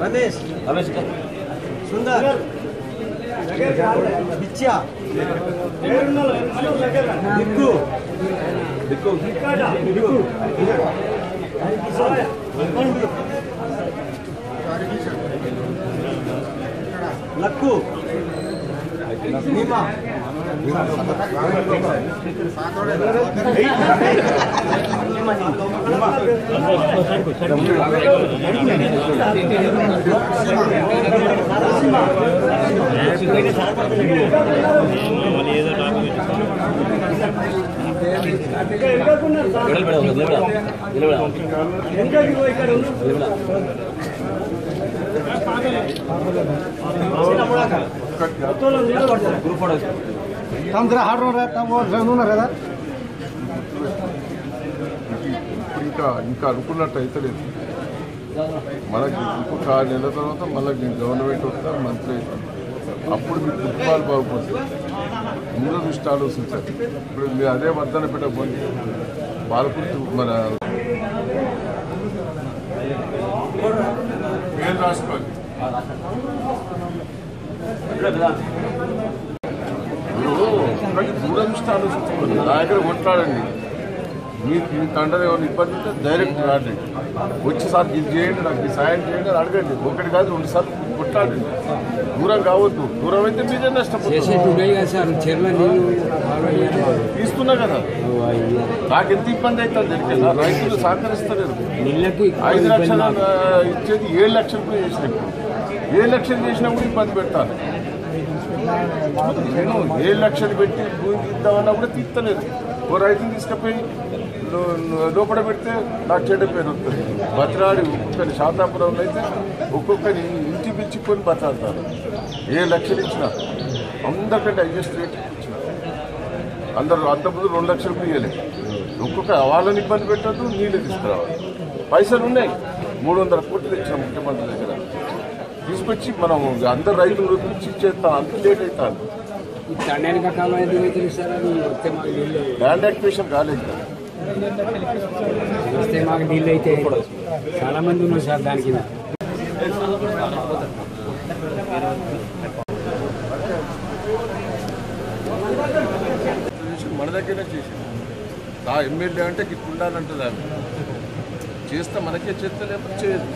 रमेश सुंदर बिच्छा दिक्कू लक्कू नीमा हम जरा हार्ड रोड रहता वो जरूर रहता ఇంకా అనుకున్నట్టు అయితే లేదు మనకి ఇంకొక 6 నెలల తర్వాత మళ్ళీ గవర్నమెంట్ వస్తే మంత్రి అవుతాం అప్పుడు మీకు కుటుంబాలు బాగుపడుతుంది ముందు దృష్టి ఆలోచించాలి ఇప్పుడు మీరు అదే వర్ధన పెట్టకపోతే బాలకృతి మన పేరు రాసుకోండి దూరం దృష్టి ఆలోచించుకోండి నా దగ్గర కొట్లాడండి మీ తండ్రి ఏమైనా ఇబ్బంది ఉంటే డైరెక్ట్ రాండి వచ్చి సార్ ఇది చేయండి నాకు సాయం చేయండి అని అడగండి ఒకటి కాదు 2 సార్లు కొట్లాడండి దూరం కావద్దు దూరం అయితే మీరే నష్టపోతుంది తీస్తున్నా కదా నాకు ఎంత ఇబ్బంది అవుతుంది కదా రైతులు సహకరిస్తలేరు 5 లక్షలు ఇచ్చేది 7 లక్షలకు చేసినప్పుడు 7 లక్షలు చేసినా కూడా ఇబ్బంది పెడతాను నేను 7 లక్షలు పెట్టి భూమి తీద్దామన్నా కూడా తీస్తలేదు ఓ రైతుని తీసుకుపోయి లోపల పెడితే నాకు చెడ్డ పేరు వస్తుంది బతరాడి ఒక్కొక్కరి శాతాపురంలో అయితే ఒక్కొక్కరి ఇంటి పిచ్చుకొని బతలాడతారు 7 లక్షలు ఇచ్చిన అందరికంటే హైయెస్ట్ రేట్ ఇచ్చిన అందరూ అంతకుముందు 2 లక్షలకు ఇవ్వలేదు ఒక్కొక్క వాళ్ళని ఇబ్బంది పెట్టద్దు నీళ్ళు తీసుకురావాలి పైసలు ఉన్నాయి 300 కోట్లు తెచ్చిన ముఖ్యమంత్రి దగ్గర తీసుకొచ్చి మనం అందరు రైతులు ఇచ్చేస్తాం అంత లేట్ అవుతాను ల్యాండ్ యాక్టివేషన్ కాలేదు కదా వస్తే మాకు నీళ్ళు అయితే చాలా మంది ఉన్నారు సార్ దానికి మన దగ్గరే చేసింది ఆ ఎమ్మెల్యే అంటే ఇట్లా ఉండాలంటుంది ఆమె చేస్తే మనకే చేస్తే లేకపోతే చేయదు